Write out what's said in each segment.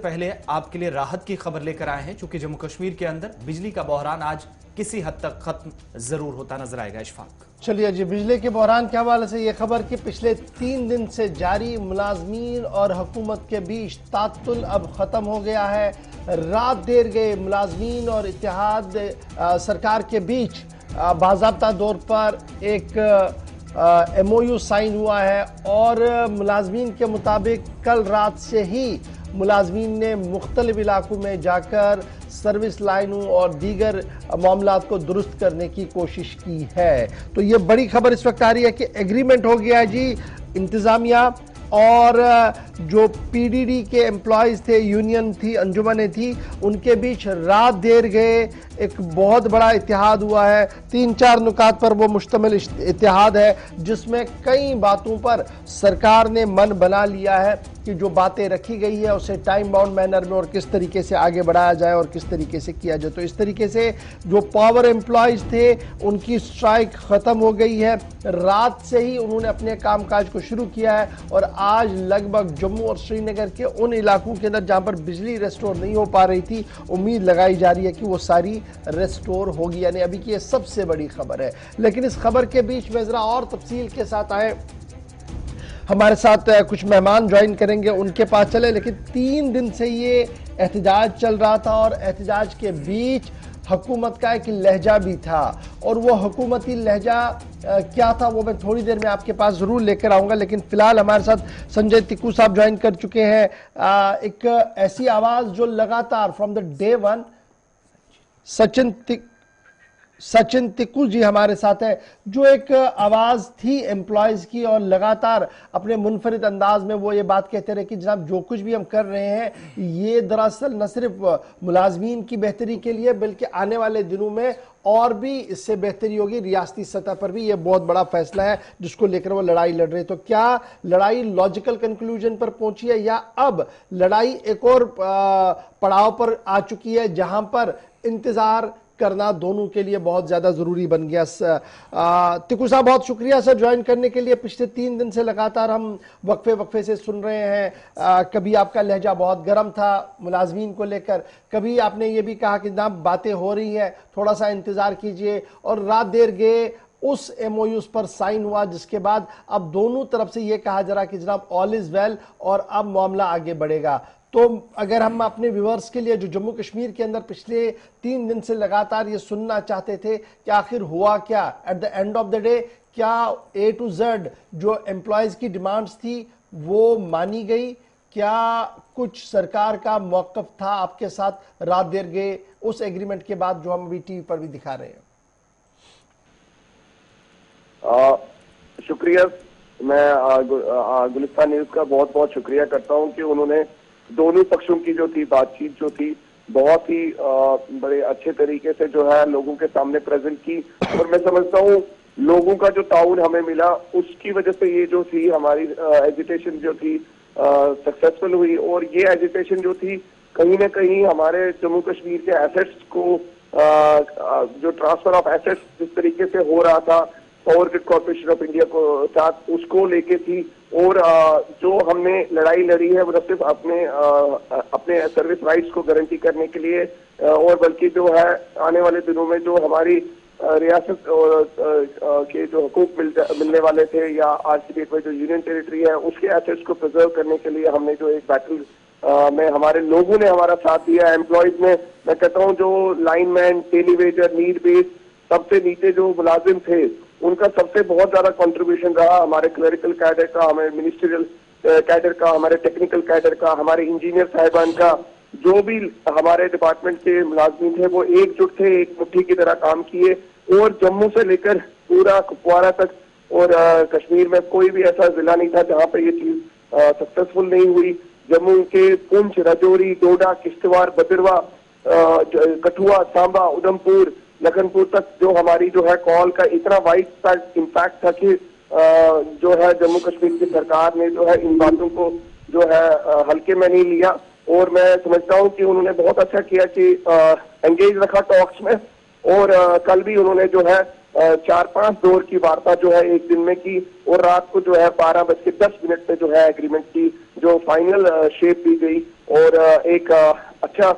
पहले आपके लिए राहत की खबर लेकर आए हैं, क्योंकि जम्मू कश्मीर के अंदर बिजली का बहरान आज किसी हद तक खत्म जरूर होता नजर आएगा। इशफाक, चलिए जी, बिजली के बहरान के हवाले से ये खबर कि पिछले 3 दिन से जारी मुलाजमीन और हुकूमत के बीच तातुल अब खत्म हो गया है। रात देर गए मुलाजमीन और इत्तेहाद सरकार के बीच बाज़ाब्ता तौर पर एक MOU साइन हुआ है और मुलाजमीन के मुताबिक कल रात से ही मुलाजमीन ने मुख्तलिफ इलाकों में जाकर सर्विस लाइनों और दीगर मामलात को दुरुस्त करने की कोशिश की है। तो ये बड़ी खबर इस वक्त आ रही है कि एग्रीमेंट हो गया है जी। इंतज़ामिया और जो PDD के एम्प्लॉयज़ थे, यूनियन थी, अंजुमनें थी, उनके बीच रात देर गए एक बहुत बड़ा इत्तेहाद हुआ है। 3-4 नुकात पर वो मुश्तमिल इत्तेहाद है, जिसमें कई बातों पर सरकार ने मन बना लिया है कि जो बातें रखी गई है उसे टाइम बाउंड मैनर में और किस तरीके से आगे बढ़ाया जाए और किस तरीके से किया जाए। तो इस तरीके से जो पावर एम्प्लॉयज़ थे उनकी स्ट्राइक ख़त्म हो गई है। रात से ही उन्होंने अपने कामकाज को शुरू किया है और आज लगभग जम्मू और श्रीनगर के उन इलाकों के अंदर जहां पर बिजली रेस्टोर नहीं हो पा रही थी, उम्मीद लगाई जा रही है कि वो सारी रेस्टोर होगी। यानी अभी की ये सबसे बड़ी खबर है। लेकिन इस खबर के बीच में जरा और तफसील के साथ आए, हमारे साथ कुछ मेहमान ज्वाइन करेंगे, उनके पास चले। लेकिन 3 दिन से ये एहतजाज चल रहा था और एहतजाज के बीच हुकूमत का एक लहजा भी था, और वो हुकूमती लहजा क्या था वो मैं थोड़ी देर में आपके पास जरूर लेकर आऊंगा। लेकिन फिलहाल हमारे साथ संजय तिक्कू साहब ज्वाइन कर चुके हैं। एक ऐसी आवाज जो लगातार फ्रॉम द डे 1, सचिन तिक्कू जी हमारे साथ है, जो एक आवाज थी एम्प्लॉयज की और लगातार अपने मुनफरिद अंदाज में वो ये बात कहते रहे कि जनाब जो कुछ भी हम कर रहे हैं ये दरअसल न सिर्फ मुलाजमीन की बेहतरी के लिए बल्कि आने वाले दिनों में और भी इससे बेहतरी होगी। रियासती सतह पर भी ये बहुत बड़ा फैसला है जिसको लेकर वो लड़ाई लड़ रहे। तो क्या लड़ाई लॉजिकल कंक्लूजन पर पहुंची है या अब लड़ाई एक और पड़ाव पर आ चुकी है जहां पर इंतजार करना दोनों के लिए बहुत ज्यादा जरूरी बन गया? तिक्कू साहब बहुत शुक्रिया सर ज्वाइन करने के लिए। पिछले 3 दिन से लगातार हम वक्फे से सुन रहे हैं, कभी आपका लहजा बहुत गर्म था मुलाजमीन को लेकर, कभी आपने ये भी कहा कि जनाब बातें हो रही हैं थोड़ा सा इंतजार कीजिए, और रात देर गए उस MOUs पर साइन हुआ जिसके बाद अब दोनों तरफ से ये कहा जा रहा कि जनाब ऑल इज वेल और अब मामला आगे बढ़ेगा। तो अगर हम अपने व्यूअर्स के लिए जो जम्मू कश्मीर के अंदर पिछले 3 दिन से लगातार ये सुनना चाहते थे कि आखिर हुआ क्या at the end of the day, क्या A to Z जो एम्प्लॉयज की डिमांड्स थी वो मानी गई? क्या कुछ सरकार का मौकफ था आपके साथ रात देर गए उस एग्रीमेंट के बाद जो हम अभी टीवी पर भी दिखा रहे हैं? शुक्रिया। मैं गुलिस्तान न्यूज का बहुत बहुत शुक्रिया करता हूं कि उन्होंने दोनों पक्षों की जो थी बातचीत जो थी बहुत ही बड़े अच्छे तरीके से जो है लोगों के सामने प्रेजेंट की, और मैं समझता हूँ लोगों का जो ताउन हमें मिला उसकी वजह से ये जो थी हमारी एजिटेशन जो थी सक्सेसफुल हुई। और ये एजिटेशन जो थी कहीं ना कहीं हमारे जम्मू कश्मीर के एसेट्स को जो ट्रांसफर ऑफ एसेट्स जिस तरीके से हो रहा था power grid corporation of India को साथ उसको लेके थी, और जो हमने लड़ाई लड़ी है वो न सिर्फ अपने सर्विस राइट्स को गारंटी करने के लिए और बल्कि जो है आने वाले दिनों में जो हमारी रियासत के जो हुकूक मिलने वाले थे या आज की डेट में जो यूनियन टेरिटरी है उसके एसेट्स को प्रिजर्व करने के लिए हमने जो एक बैटल में हमारे लोगों ने हमारा साथ दिया। एम्प्लॉयज में मैं कहता हूँ जो लाइनमैन, टेलीवेजर, नीड बेस सबसे नीचे जो मुलाजिम थे उनका सबसे बहुत ज्यादा कंट्रीब्यूशन रहा। हमारे क्लरिकल कैडर का, हमारे मिनिस्ट्रियल कैडर का, हमारे टेक्निकल कैडर का, हमारे इंजीनियर साहिबान का, जो भी हमारे डिपार्टमेंट के मुलाजमीन थे वो एकजुट थे, एक मुट्ठी की तरह काम किए, और जम्मू से लेकर पूरा कुपवारा तक और कश्मीर में कोई भी ऐसा जिला नहीं था जहाँ पे ये चीज सक्सेसफुल नहीं हुई। जम्मू के पुंछ, राजौरी, डोडा, किश्तवाड़, भद्रवा, कठुआ, सांबा, उधमपुर, लखनपुर तक जो हमारी जो है कॉल का इतना वाइड इम्पैक्ट था कि जो है जम्मू कश्मीर की सरकार ने जो है इन बातों को जो है हल्के में नहीं लिया, और मैं समझता हूँ कि उन्होंने बहुत अच्छा किया कि एंगेज रखा टॉक्स में, और कल भी उन्होंने जो है 4-5 दौर की वार्ता जो है एक दिन में की, और रात को जो है 12:10 पे जो है एग्रीमेंट की जो फाइनल शेप दी गई, और एक अच्छा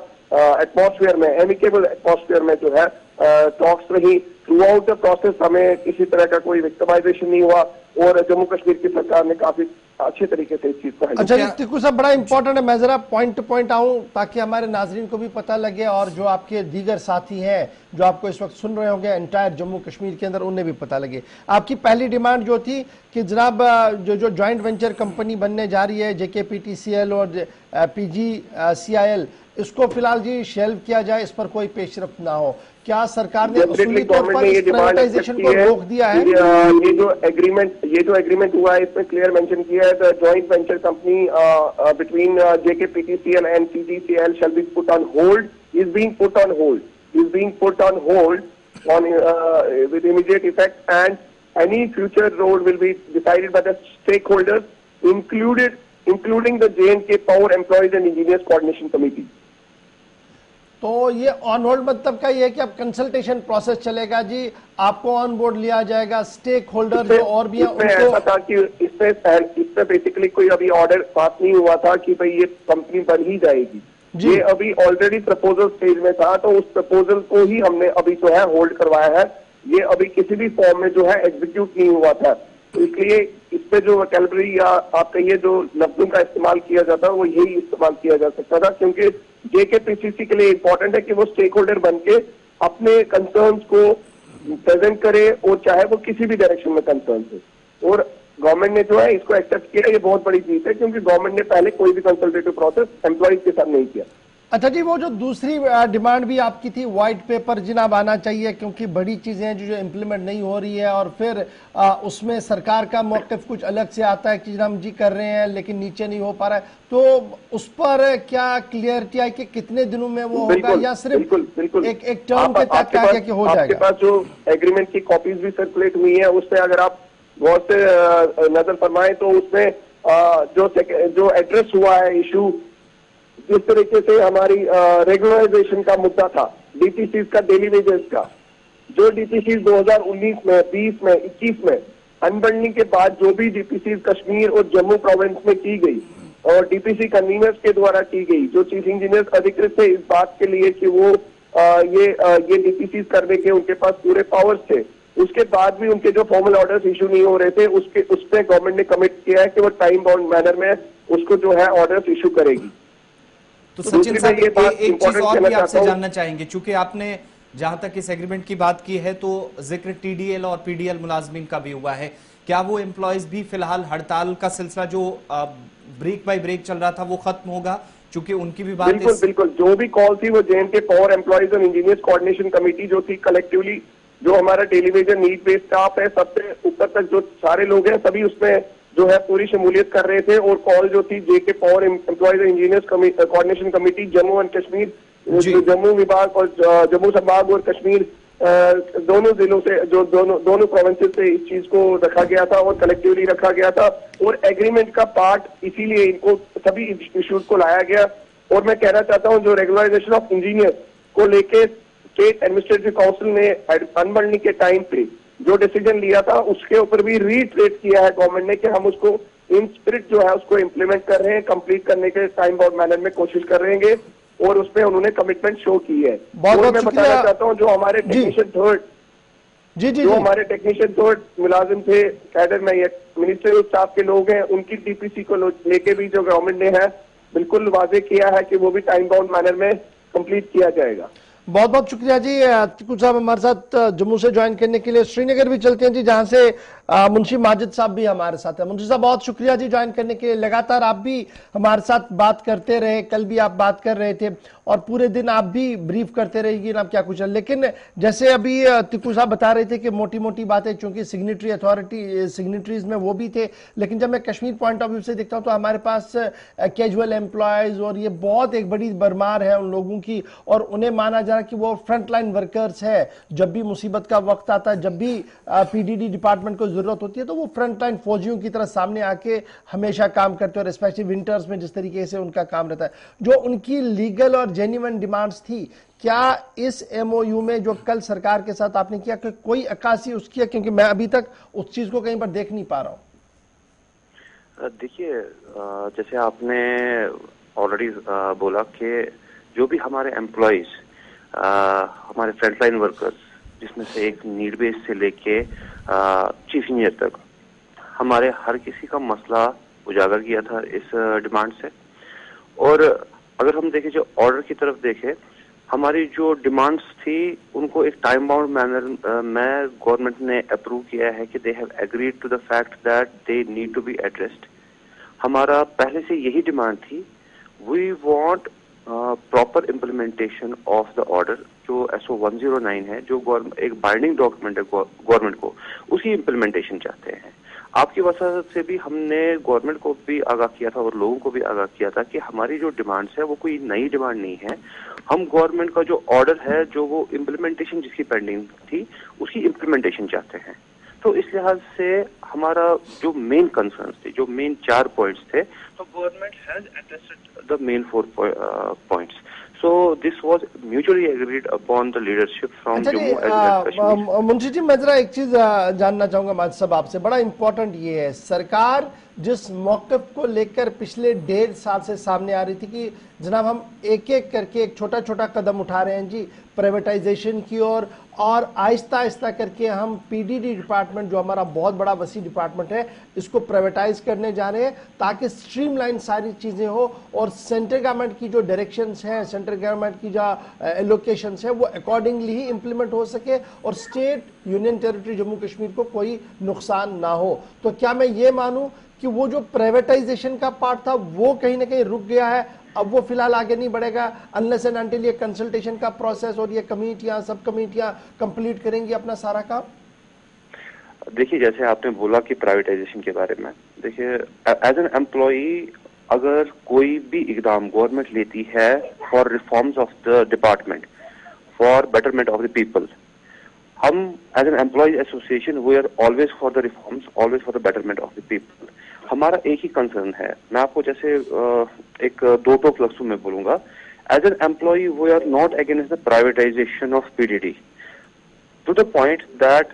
एटमॉस्फेयर में, एमिकेबल एटमॉस्फेयर में जो है टॉक्स रही। थ्रू आउट द प्रोसेस हमें किसी तरह का कोई विक्टिमाइजेशन नहीं हुआ और जम्मू कश्मीर की सरकार ने काफी अच्छे तरीके से इस चीज को अच्छा जी, तिक्कू साहब बड़ा इंपॉर्टेंट है, मैं जरा पॉइंट टू पॉइंट आऊं ताकि हमारे नाजरीन को भी पता लगे और जो आपके दीगर साथी हैं जो आपको इस वक्त सुन रहे होंगे एंटायर जम्मू कश्मीर के अंदर, उन्हें भी पता लगे। आपकी पहली डिमांड जो थी कि जनाब जो जॉइंट वेंचर कंपनी बनने जा रही है JKPTCL और PGCIL, इसको फिलहाल जी शेल्व किया जाए, इस पर कोई पेशरफ्त ना हो। क्या सरकार ने उसूली तौर पर इस प्राइवेटाइजेशन को रोक दिया है? ये जो एग्रीमेंट हुआ है इसमें क्लियर मेंशन किया है the joint venture company between JKPTCL and PGCIL shall be put on hold, is being put on hold on with immediate effect, and any future role will be decided by the stakeholders including the J&K Power Employees and Engineers Coordination Committee. तो ये on hold मतलब का ये है कि अब consultation process चलेगा जी, आपको ऑन बोर्ड लिया जाएगा, स्टेक होल्डर जो और भी हैं उनको। ऐसा था कि इसमें बेसिकली कोई अभी ऑर्डर पास नहीं हुआ था कि भाई ये कंपनी बन ही जाएगी, ये अभी ऑलरेडी प्रपोजल स्टेज में था, तो उस प्रपोजल को ही हमने अभी जो है होल्ड करवाया है। ये अभी किसी भी फॉर्म में जो है एग्जीक्यूट नहीं हुआ था, तो इसलिए इस पे जो वोकैबुलरी या आप कहिए जो लफ्जों का इस्तेमाल किया जाता है वो यही इस्तेमाल किया जा सकता था, क्योंकि JKPCC के लिए इंपॉर्टेंट है कि वो स्टेक होल्डर बन के अपने कंसर्न्स को प्रेजेंट करे और चाहे वो किसी भी डायरेक्शन में कंसर्न हो। और गवर्नमेंट ने जो है इसको एक्सेप्ट किया, ये बहुत बड़ी चीज है, क्योंकि गवर्नमेंट ने पहले कोई भी कंसल्टेटिव प्रोसेस एम्प्लॉइज के साथ नहीं किया। अच्छा जी, वो जो दूसरी डिमांड भी आपकी थी, व्हाइट पेपर जनाब आना चाहिए, क्योंकि बड़ी चीजें हैं जो इम्प्लीमेंट नहीं हो रही है और फिर उसमें सरकार का मौक़िफ़ कुछ अलग से आता है कि हम जी कर रहे हैं लेकिन नीचे नहीं हो पा रहा है, तो उस पर क्या क्लियरिटी आई कि कितने दिनों में वो होगा या सिर्फ एक टर्म के तहत क्या क्या हो जाएगा? आपके पास जो एग्रीमेंट की कॉपीज भी सर्कुलेट हुई है, उस पर अगर आप गौर से नजर फरमाएं तो उसमें जो एड्रेस हुआ है इशू, जिस तरीके से हमारी रेगुलराइजेशन का मुद्दा था, DTCs का डेली वेजेस का, जो DTCs 2019 में 20 में 21 में अनबंडलिंग के बाद जो भी DPCs कश्मीर और जम्मू प्रोविंस में की गई और DPC कन्वीनर्स के द्वारा की गई, जो चीफ इंजीनियर्स अधिकृत थे इस बात के लिए कि वो ये DPCs करने के उनके पास पूरे पावर्स थे, उसके बाद भी उनके जो फॉर्मल ऑर्डर्स इशू नहीं हो रहे थे, उस पर गवर्नमेंट ने कमिट किया है कि वो टाइम बाउंड मैनर में उसको जो है ऑर्डर्स इशू करेगी। तो सचिन साहब एक चीज और भी आपसे जानना चाहेंगे, चूंकि आपने जहां तक इस एग्रीमेंट की बात की है तो जिक्र TDL और PDL मुलाजमीन का भी हुआ है, क्या वो एम्प्लॉयज भी फिलहाल हड़ताल का सिलसिला जो ब्रेक बाय ब्रेक चल रहा था वो खत्म होगा, चूंकि उनकी भी बात बिल्कुल जो भी कॉल थी वो J&K पावर एम्प्लॉयज और इंजीनियर्स कोऑर्डिनेशन कमेटी जो थी, कलेक्टिवली जो हमारा टेलीविजन नीड बेस्ड स्टाफ है सबसे ऊपर तक जो सारे लोग हैं सभी उसमें जो है पूरी शमूलियत कर रहे थे। और कॉल जो थी JK power employees engineers coordination committee Jammu and Kashmir, Jammu विभाग और जम्मू संभाग और कश्मीर दोनों जिलों से, जो दोनों प्रोविंसेस से इस चीज को रखा गया था और कलेक्टिवली रखा गया था और एग्रीमेंट का पार्ट इसीलिए इनको सभी इश्यूज को लाया गया। और मैं कहना चाहता हूं जो रेगुलराइजेशन ऑफ इंजीनियर को लेके स्टेट एडमिनिस्ट्रेटिव काउंसिल ने अनबंडलिंग के टाइम पे जो डिसीजन लिया था उसके ऊपर भी रीट्रेट किया है गवर्नमेंट ने कि हम उसको इन स्पिरिट जो है उसको इम्प्लीमेंट कर रहे हैं, कंप्लीट करने के टाइम बाउंड मैनर में कोशिश कर रहे हैं और उसमें उन्होंने कमिटमेंट शो की है। बहुत मैं बताना चाहता हूं जो हमारे टेक्नीशियन थर्ड मुलाजिम थे कैडर में, मिनिस्ट्रियल स्टाफ के लोग हैं, उनकी DPC को लेके भी जो गवर्नमेंट ने है बिल्कुल वाजे किया है कि वो भी टाइम बाउंड मैनर में कंप्लीट किया जाएगा। बहुत बहुत शुक्रिया जी, तिक्कू साहब हमारे साथ जम्मू से ज्वाइन करने के लिए। श्रीनगर भी चलते हैं जी, जहां से मुंशी माजिद साहब भी हमारे साथ हैं। मुंशी साहब बहुत शुक्रिया जी ज्वाइन करने के लिए, लगातार आप भी हमारे साथ बात करते रहे, कल भी आप बात कर रहे थे और पूरे दिन आप भी ब्रीफ करते रहेगी ना क्या कुछ है। लेकिन जैसे अभी तिक्कू साहब बता रहे थे कि मोटी मोटी बातें, चूंकि सिग्नेटरी अथॉरिटी सिग्नेटरीज में वो भी थे, लेकिन जब मैं कश्मीर पॉइंट ऑफ व्यू से देखता हूं तो हमारे पास कैजुअल एम्प्लॉयज और ये बहुत एक बड़ी भरमार है उन लोगों की, और उन्हें माना जा रहा कि वो फ्रंट लाइन वर्कर्स है। जब भी मुसीबत का वक्त आता है, जब भी PDD डिपार्टमेंट को जरूरत होती है तो वो फ्रंट लाइन फौजियों की तरह सामने आके हमेशा काम करते हैं, और स्पेशली विंटर्स में जिस तरीके से उनका काम रहता है। जो उनकी लीगल और जेन्युइन डिमांड्स थी, क्या इस MOU में जो कल सरकार के साथ आपने किया कि कोई अक्कासी उसकी है? क्योंकि मैं अभी तक उस चीज को कहीं पर देख नहीं पा रहा हूं। देखिए, जैसे आपने ऑलरेडी बोला कि जो भी हमारे एम्प्लॉयज, हमारे फ्रंटलाइन वर्कर्स, जिसमें से एक नीड बेस से लेके चीफ इंजीनियर तक, हमारे हर किसी का मसला उजागर किया था इस डिमांड से। और अगर हम देखें, जो ऑर्डर की तरफ देखें, हमारी जो डिमांड्स थी उनको एक टाइम बाउंड मैनर में गवर्नमेंट ने अप्रूव किया है कि they have agreed to the fact that they need to be addressed. हमारा पहले से यही डिमांड थी, we want proper implementation of the order. जो SO 109 है, जो एक बाइंडिंग डॉक्यूमेंट है गवर्नमेंट को, उसी इम्प्लीमेंटेशन चाहते हैं। आपकी वजह से भी हमने गवर्नमेंट को भी आगाह किया था और लोगों को भी आगाह किया था कि हमारी जो डिमांड्स है वो कोई नई डिमांड नहीं है। हम गवर्नमेंट का जो ऑर्डर है, जो वो इम्प्लीमेंटेशन जिसकी पेंडिंग थी, उसकी इम्प्लीमेंटेशन चाहते हैं। तो इस लिहाज से हमारा जो मेन कंसर्न्स थे, जो मेन 4 पॉइंट्स थे, तो government has addressed the main 4 points. So this was mutually agreed upon the leadership from अच्छा Jammu as well as Kashmir। Munshi ji, मैं जरा एक चीज जानना चाहूंगा माज साहब आपसे, बड़ा इंपॉर्टेंट ये है, सरकार जिस मौक़िफ़ को लेकर पिछले 1.5 साल से सामने आ रही थी कि जनाब हम एक एक करके एक छोटा छोटा कदम उठा रहे हैं जी प्राइवेटाइजेशन की ओर, और आहिस्ता आहिस्ता करके हम PDD डिपार्टमेंट, जो हमारा बहुत बड़ा वसी डिपार्टमेंट है, इसको प्राइवेटाइज करने जा रहे हैं ताकि स्ट्रीमलाइन सारी चीज़ें हो और सेंट्रल गवर्नमेंट की जो डायरेक्शंस हैं, सेंट्रल गवर्नमेंट की जो एलोकेशंस है, वो अकॉर्डिंगली ही इंप्लीमेंट हो सके और state union territory Jammu Kashmir को कोई नुकसान ना हो। तो क्या मैं ये मानूं कि वो जो प्राइवेटाइजेशन का पार्ट था वो कहीं ना कहीं रुक गया है, अब वो फिलहाल आगे नहीं बढ़ेगा अनलेस एंड अनटिल ये कंसल्टेशन का प्रोसेस और ये कमेटियां, सब कमेटियां कंप्लीट करेंगी अपना सारा काम? देखिए, जैसे आपने बोला कि प्राइवेटाइजेशन के बारे में, देखिए एज एन एम्प्लॉई अगर कोई भी इकदाम गवर्नमेंट लेती है for reforms of the department, for betterment of the people, हम as an employ association we are always for the reforms, always for the betterment of the people. हमारा एक ही concern है, मैं आपको जैसे एक 2 टोक लफ्जों में बोलूंगा, as an employ we are not against the privatisation of PDD to the point that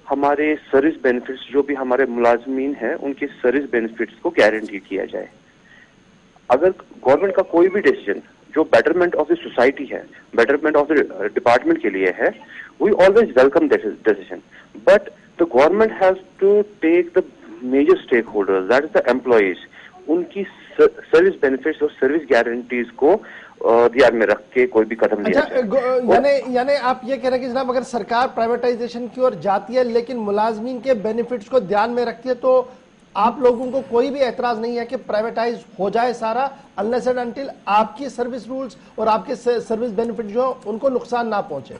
हमारे सर्विस बेनिफिट्स, जो भी हमारे मुलाजमीन हैं, उनके सर्विस बेनिफिट्स को गारंटी किया जाए। अगर गवर्नमेंट का कोई भी डिसीजन जो बेटरमेंट ऑफ द सोसाइटी है, बेटरमेंट ऑफ द डिपार्टमेंट के लिए है, we always welcome that decision, but the government has to take the major stakeholders, that is the employees, उनकी सर्विस बेनिफिट्स और सर्विस गारंटीज को ध्यान में रख के कोई भी कदम लिया जाए। यानी आप ये कह रहे हैं कि जनाब अगर सरकार प्राइवेटाइजेशन की ओर जाती है लेकिन मुलाजमीन के बेनिफिट्स को ध्यान में रखती है, तो आप लोगों को कोई भी एतराज नहीं है कि प्राइवेटाइज हो जाए सारा, अनलेस एंड अनटिल आपकी सर्विस रूल्स और आपके सर्विस बेनिफिट जो उनको नुकसान ना पहुंचे?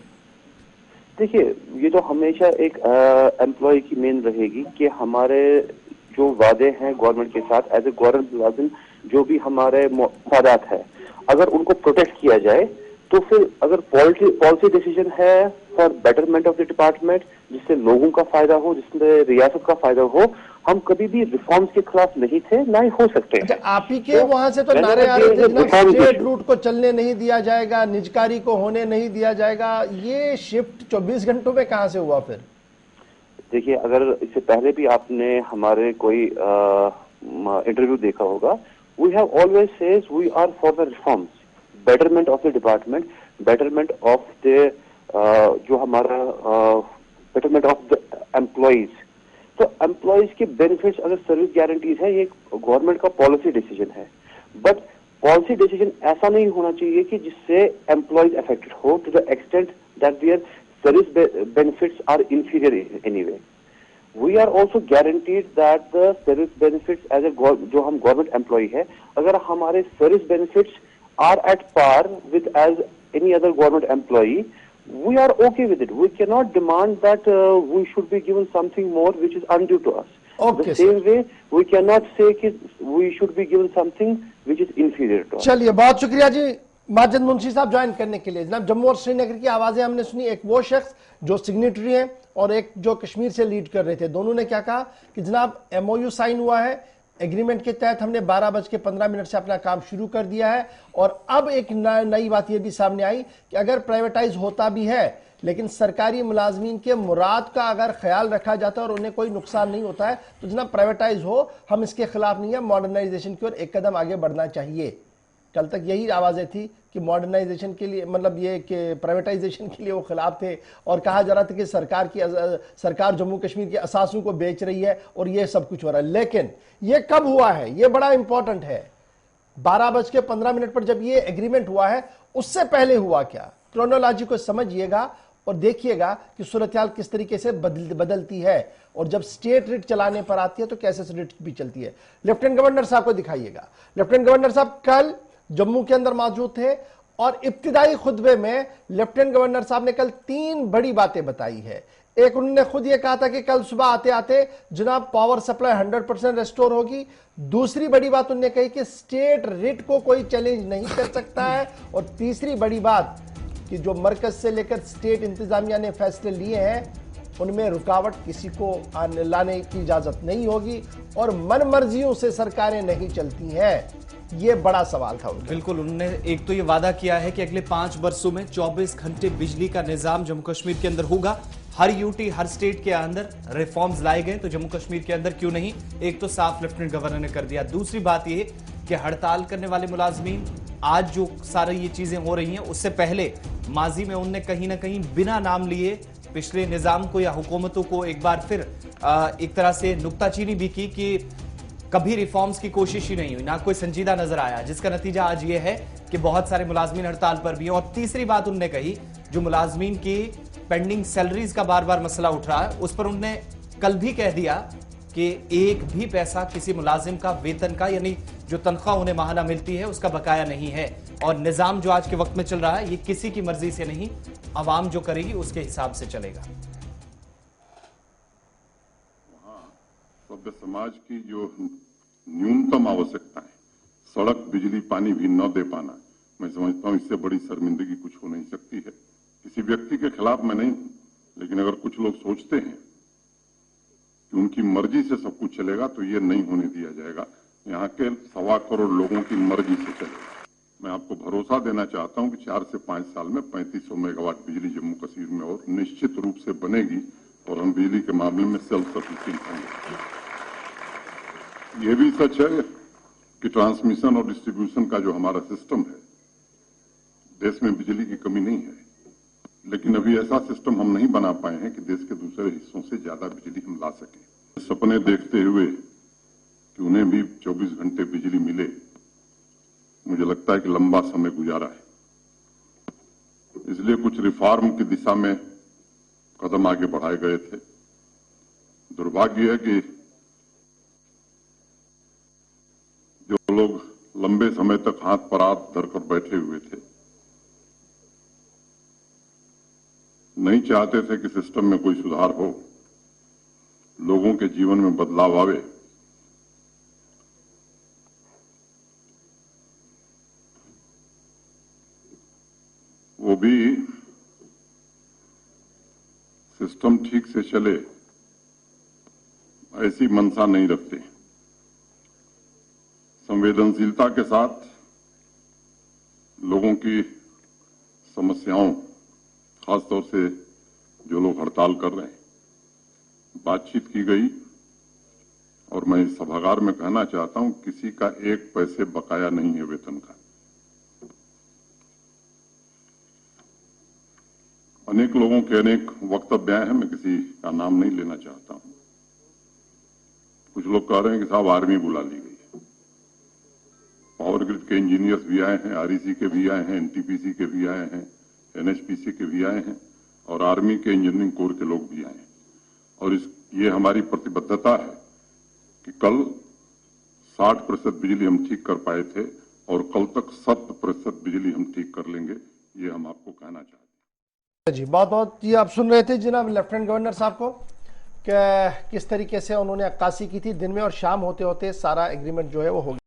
देखिए, ये तो हमेशा एक एम्प्लॉय की मेन रहेगी कि हमारे जो वादे हैं गवर्नमेंट के साथ एज ए गवर्नमेंट मुलाजिम, जो भी हमारे मफादात है, अगर उनको प्रोटेक्ट किया जाए, तो फिर अगर पॉलिसी डिसीजन है for betterment of the department, जिससे लोगों का फायदा हो, जिससे रियासत का फायदा हो, हम कभी भी रिफॉर्म्स के खिलाफ नहीं थे, ना ही हो सकते हैं। आप ही के वहां से तो नारे आ रहे थे, स्टेट रूट को चलने नहीं दिया जाएगा, निजकारी को होने नहीं दिया जाएगा, ये शिफ्ट 24 घंटों में कहां से हुआ फिर? देखिए, अगर इससे पहले भी आपने हमारे कोई इंटरव्यू देखा होगा, we have always says we are for the reforms, betterment of the department, betterment of the जो हमारा बेटरमेंट ऑफ द एम्प्लॉइज। तो एम्प्लॉइज के बेनिफिट्स, अगर सर्विस गारंटीज है, ये गवर्नमेंट का पॉलिसी डिसीजन है, बट पॉलिसी डिसीजन ऐसा नहीं होना चाहिए कि जिससे एम्प्लॉइज अफेक्टेड हो to the extent that their service benefits are inferior in any way. We are also guaranteed that the service benefits as a जो हम गवर्नमेंट एम्प्लॉय है, अगर हमारे service benefits are at par with as any other government employ, we are okay with it. We cannot demand that we should be given something more which is undue to us. Okay, the same way we cannot say that we should be given something which is inferior to us. चलिए, बहुत शुक्रिया जी माजिद मुंशी साहब join करने के लिए। जनाब, जम्मू और श्रीनगर की आवाजें हमने सुनी, एक वो शख्स जो सिग्नेटरी हैं और एक जो कश्मीर से लीड कर रहे थे। दोनों ने क्या कहा कि जनाब MOU साइन हुआ है, एग्रीमेंट के तहत हमने 12:15 से अपना काम शुरू कर दिया है, और अब एक नई बात यह भी सामने आई कि अगर प्राइवेटाइज होता भी है लेकिन सरकारी मुलाजमीन के मुराद का अगर ख्याल रखा जाता है और उन्हें कोई नुकसान नहीं होता है, तो जनाब प्राइवेटाइज हो, हम इसके खिलाफ नहीं है, मॉडर्नाइजेशन की ओर एक कदम आगे बढ़ना चाहिए। कल तक यही आवाजें थी कि मॉडर्नाइजेशन के लिए, मतलब ये कि प्राइवेटाइजेशन के लिए वो खिलाफ थे और कहा जा रहा था कि सरकार जम्मू कश्मीर के असासों को बेच रही है और ये सब कुछ हो रहा है। लेकिन ये कब हुआ है, ये बड़ा इंपॉर्टेंट है। 12:15 पर जब ये एग्रीमेंट हुआ है, उससे पहले हुआ क्या, क्रोनोलॉजी को समझिएगा और देखिएगा कि सूरत-ए-हाल किस तरीके से बदलती है और जब स्टेट रिट चलाने पर आती है तो कैसे रिट भी चलती है। लेफ्टिनेंट गवर्नर साहब को दिखाइएगा। लेफ्टिनेंट गवर्नर साहब कल जम्मू के अंदर मौजूद थे और इब्तिदाई खुतबे में लेफ्टिनेंट गवर्नर साहब ने कल 3 बड़ी बातें बताई है। एक, उन्होंने खुद यह कहा था कि कल सुबह आते आते जनाब पावर सप्लाई 100% रेस्टोर होगी। दूसरी बड़ी बात उन्होंने कही कि स्टेट रिट को कोई चैलेंज नहीं कर सकता है। और तीसरी बड़ी बात कि जो मरकज से लेकर स्टेट इंतजामिया ने फैसले लिए हैं उनमें रुकावट किसी को लाने की इजाजत नहीं होगी और मनमर्जियों से सरकारें नहीं चलती हैं। ये बड़ा सवाल था उनका। बिल्कुल, उन्होंने एक तो ये वादा किया है कि अगले 5 वर्षों में 24 घंटे बिजली का निजाम जम्मू कश्मीर के अंदर होगा। हर यूटी, हर स्टेट के अंदर रिफॉर्म्स लाए गए, तो जम्मू कश्मीर के अंदर क्यों नहीं। एक तो साफ लेफ्टिनेंट गवर्नर ने कर दिया। दूसरी बात यह कि हड़ताल करने वाले मुलाजमीन, आज जो सारी ये चीजें हो रही हैं, उससे पहले माजी में उनने कहीं ना कहीं बिना नाम लिए पिछले निजाम को या हुकूमतों को एक बार फिर एक तरह से नुक्ताचीनी भी की कि कभी रिफॉर्म्स की कोशिश ही नहीं हुई, ना कोई संजीदा नजर आया, जिसका नतीजा आज ये है कि बहुत सारे मुलाजमीन हड़ताल पर भी हैं। और तीसरी बात उन्होंने कही, जो मुलाजमीन की पेंडिंग सैलरीज का बार बार मसला उठ रहा है, उस पर उन्होंने कल भी कह दिया कि एक भी पैसा किसी मुलाजिम का वेतन का, यानी जो तनख्वाह उन्हें माहाना मिलती है, उसका बकाया नहीं है। और निजाम जो आज के वक्त में चल रहा है, ये किसी की मर्जी से नहीं, अवाम जो करेगी उसके हिसाब से चलेगा। सभ्य समाज की जो न्यूनतम आवश्यकता है, सड़क, बिजली, पानी भी न दे पाना, मैं समझता हूं इससे बड़ी शर्मिंदगी कुछ हो नहीं सकती है। किसी व्यक्ति के खिलाफ मैं नहीं हूं, लेकिन अगर कुछ लोग सोचते हैं कि उनकी मर्जी से सब कुछ चलेगा तो ये नहीं होने दिया जाएगा। यहाँ के 1.25 करोड़ लोगों की मर्जी से चलेगा। मैं आपको भरोसा देना चाहता हूं कि 4 से 5 साल में 3500 मेगावाट बिजली जम्मू कश्मीर में और निश्चित रूप से बनेगी और हम बिजली के मामले में सेल्फ सफिशिएंट होंगे। ये भी सच है कि ट्रांसमिशन और डिस्ट्रीब्यूशन का जो हमारा सिस्टम है, देश में बिजली की कमी नहीं है, लेकिन अभी ऐसा सिस्टम हम नहीं बना पाए हैं कि देश के दूसरे हिस्सों से ज्यादा बिजली हम ला सकें। सपने देखते हुए कि उन्हें भी 24 घंटे बिजली मिले, मुझे लगता है कि लंबा समय गुजारा है। इसलिए कुछ रिफॉर्म की दिशा में कदम आगे बढ़ाए गए थे। दुर्भाग्य है कि जो लोग लंबे समय तक हाथ पर हाथ धरकर बैठे हुए थे, नहीं चाहते थे कि सिस्टम में कोई सुधार हो, लोगों के जीवन में बदलाव आवे, वो भी सिस्टम ठीक से चले ऐसी मंशा नहीं रखते। संवेदनशीलता के साथ लोगों की समस्याओं, खासतौर से जो लोग हड़ताल कर रहे हैं, बातचीत की गई और मैं इस सभागार में कहना चाहता हूं, किसी का 1 पैसे बकाया नहीं है वेतन का। अनेक लोगों के अनेक वक्तव्य आए हैं, मैं किसी का नाम नहीं लेना चाहता हूं। कुछ लोग कह रहे हैं कि साहब आर्मी बुला ली गई है। पावर ग्रिड के इंजीनियर्स भी आए हैं, आरईसी के भी आए हैं, एनटीपीसी के भी आए हैं, एनएचपीसी के भी आए हैं और आर्मी के इंजीनियरिंग कोर के लोग भी आए हैं। और ये हमारी प्रतिबद्धता है कि कल 60% बिजली हम ठीक कर पाए थे और कल तक 100% बिजली हम ठीक कर लेंगे, ये हम आपको कहना चाहते हैं। जी, बहुत बहुत ये आप सुन रहे थे जनाब लेफ्टिनेंट गवर्नर साहब को कि किस तरीके से उन्होंने अक्कासी की थी। दिन में और शाम होते होते सारा एग्रीमेंट जो है वो हो गया।